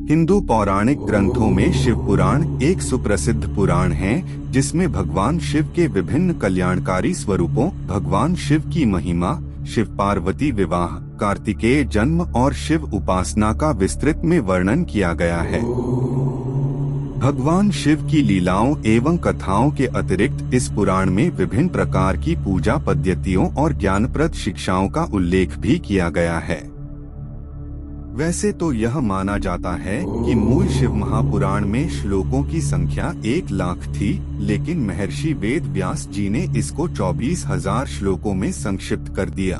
हिंदू पौराणिक ग्रंथों में शिव पुराण एक सुप्रसिद्ध पुराण है, जिसमें भगवान शिव के विभिन्न कल्याणकारी स्वरूपों, भगवान शिव की महिमा, शिव पार्वती विवाह, कार्तिकेय जन्म और शिव उपासना का विस्तृत में वर्णन किया गया है। भगवान शिव की लीलाओं एवं कथाओं के अतिरिक्त इस पुराण में विभिन्न प्रकार की पूजा पद्धतियों और ज्ञानप्रद शिक्षाओं का उल्लेख भी किया गया है। वैसे तो यह माना जाता है कि मूल शिव महापुराण में श्लोकों की संख्या 1,00,000 थी, लेकिन महर्षि वेद व्यास जी ने इसको 24,000 श्लोकों में संक्षिप्त कर दिया।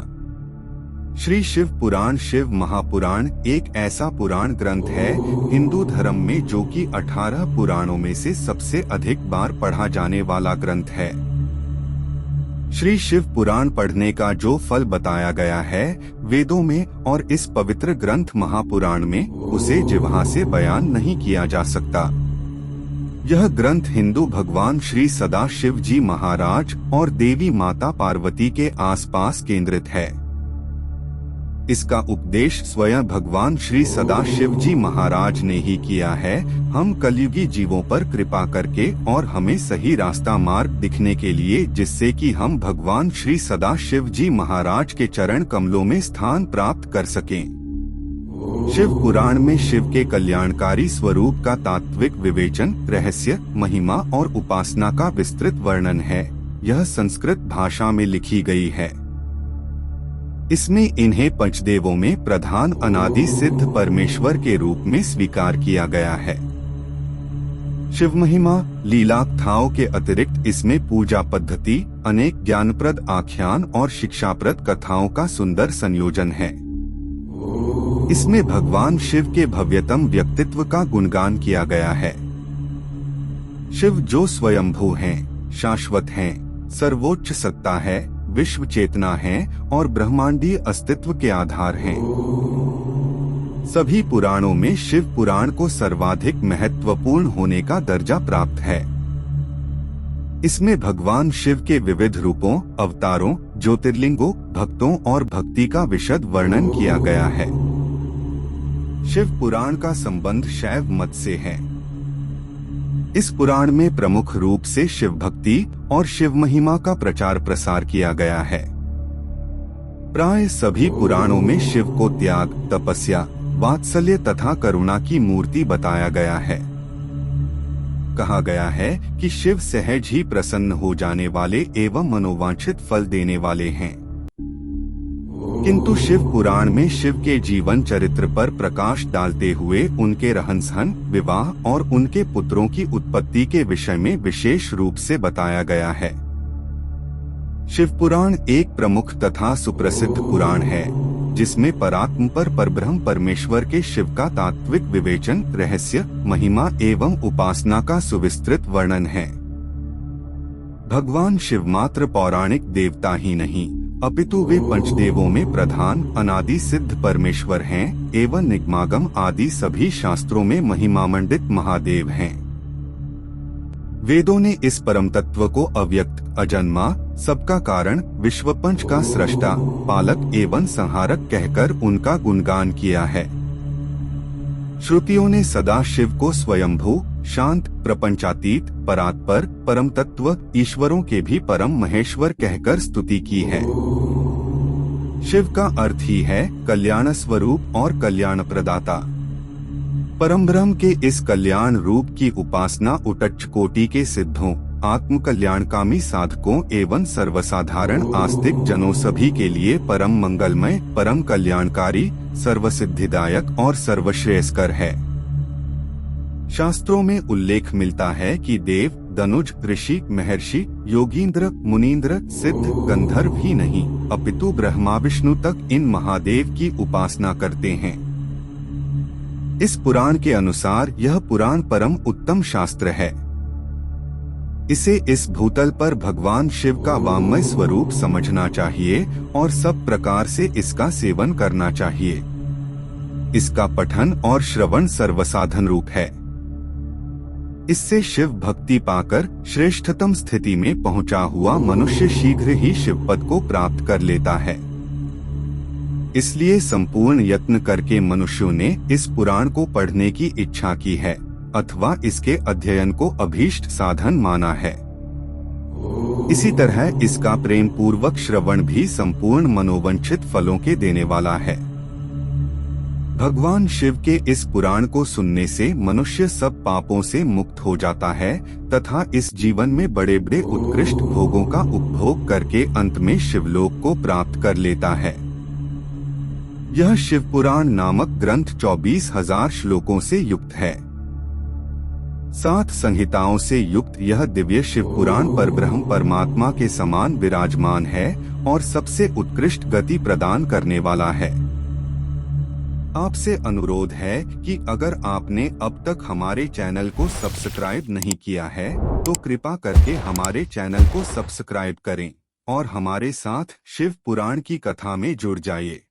श्री शिव पुराण शिव महापुराण एक ऐसा पुराण ग्रंथ है हिंदू धर्म में जो कि 18 पुराणों में से सबसे अधिक बार पढ़ा जाने वाला ग्रंथ है। श्री शिव पुराण पढ़ने का जो फल बताया गया है वेदों में और इस पवित्र ग्रंथ महापुराण में, उसे जिह्वा से बयान नहीं किया जा सकता। यह ग्रंथ हिंदू भगवान श्री सदाशिव जी महाराज और देवी माता पार्वती के आसपास केंद्रित है। इसका उपदेश स्वयं भगवान श्री सदाशिव जी महाराज ने ही किया है। हम कलयुगी जीवों पर कृपा करके और हमें सही रास्ता मार्ग दिखने के लिए, जिससे कि हम भगवान श्री सदाशिव जी महाराज के चरण कमलों में स्थान प्राप्त कर सकें। शिव पुराण में शिव के कल्याणकारी स्वरूप का तात्विक विवेचन, रहस्य, महिमा और उपासना का विस्तृत वर्णन है। यह संस्कृत भाषा में लिखी गई है। इसमें इन्हें पंचदेवों में प्रधान अनादि सिद्ध परमेश्वर के रूप में स्वीकार किया गया है। शिव महिमा, लीला कथाओं के अतिरिक्त इसमें पूजा पद्धति, अनेक ज्ञानप्रद आख्यान और शिक्षाप्रद कथाओं का सुंदर संयोजन है। इसमें भगवान शिव के भव्यतम व्यक्तित्व का गुणगान किया गया है। शिव जो स्वयंभू हैं, शाश्वत हैं, सर्वोच्च सत्ता है, विश्व चेतना है और ब्रह्मांडीय अस्तित्व के आधार हैं। सभी पुराणों में शिव पुराण को सर्वाधिक महत्वपूर्ण होने का दर्जा प्राप्त है। इसमें भगवान शिव के विविध रूपों, अवतारों, ज्योतिर्लिंगों, भक्तों और भक्ति का विशद वर्णन किया गया है। शिव पुराण का संबंध शैव मत से है। इस पुराण में प्रमुख रूप से शिव भक्ति और शिव महिमा का प्रचार प्रसार किया गया है। प्राय सभी पुराणों में शिव को त्याग, तपस्या, वात्सल्य तथा करुणा की मूर्ति बताया गया है। कहा गया है कि शिव सहज ही प्रसन्न हो जाने वाले एवं मनोवांछित फल देने वाले हैं। किंतु शिव पुराण में शिव के जीवन चरित्र पर प्रकाश डालते हुए उनके रहन सहन, विवाह और उनके पुत्रों की उत्पत्ति के विषय में विशेष रूप से बताया गया है। शिव पुराण एक प्रमुख तथा सुप्रसिद्ध पुराण है, जिसमें परात्म पर परब्रह्म परमेश्वर के शिव का तात्विक विवेचन, रहस्य, महिमा एवं उपासना का सुविस्तृत वर्णन है। भगवान शिव मात्र पौराणिक देवता ही नहीं, अपितु वे पंचदेवों में प्रधान अनादि सिद्ध परमेश्वर हैं एवं निगमागम आदि सभी शास्त्रों में महिमामंडित महादेव हैं। वेदों ने इस परम तत्व को अव्यक्त, अजन्मा, सबका कारण, विश्वपंच का सृष्टा, पालक एवं संहारक कहकर उनका गुणगान किया है। श्रुतियों ने सदा शिव को स्वयंभू, शांत, प्रपंचातीत, परात्पर, परम तत्व, ईश्वरों के भी परम महेश्वर कहकर स्तुति की है। शिव का अर्थ ही है कल्याण स्वरूप और कल्याण प्रदाता। परम ब्रह्म के इस कल्याण रूप की उपासना उच्च कोटि के सिद्धों, आत्म कल्याणकामी साधकों एवं सर्वसाधारण आस्तिक जनों सभी के लिए परम मंगलमय, परम कल्याणकारी, सर्वसिद्धिदायक और सर्वश्रेयस्कर है। शास्त्रों में उल्लेख मिलता है कि देव, दनुज, ऋषि, महर्षि, योगींद्र, मुनींद्र, सिद्ध, गंधर्व ही नहीं अपितु ब्रह्मा विष्णु तक इन महादेव की उपासना करते हैं। इस पुराण के अनुसार यह पुराण परम उत्तम शास्त्र है। इसे इस भूतल पर भगवान शिव का वाङ्मय स्वरूप समझना चाहिए और सब प्रकार से इसका सेवन करना चाहिए। इसका पठन और श्रवण सर्वसाधन रूप है। इससे शिव भक्ति पाकर श्रेष्ठतम स्थिति में पहुंचा हुआ मनुष्य शीघ्र ही शिव पद को प्राप्त कर लेता है। इसलिए संपूर्ण यत्न करके मनुष्यों ने इस पुराण को पढ़ने की इच्छा की है अथवा इसके अध्ययन को अभीष्ट साधन माना है। इसी तरह इसका प्रेम पूर्वक श्रवण भी संपूर्ण मनोवांछित फलों के देने वाला है। भगवान शिव के इस पुराण को सुनने से मनुष्य सब पापों से मुक्त हो जाता है तथा इस जीवन में बड़े बड़े उत्कृष्ट भोगों का उपभोग करके अंत में शिवलोक को प्राप्त कर लेता है। यह शिव पुराण नामक ग्रंथ 24,000 श्लोकों से युक्त है। 7 संहिताओं से युक्त यह दिव्य शिव पुराण परब्रह्म परमात्मा के समान विराजमान है और सबसे उत्कृष्ट गति प्रदान करने वाला है। आपसे अनुरोध है कि अगर आपने अब तक हमारे चैनल को सब्सक्राइब नहीं किया है तो कृपा करके हमारे चैनल को सब्सक्राइब करें और हमारे साथ शिव पुराण की कथा में जुड़ जाइए।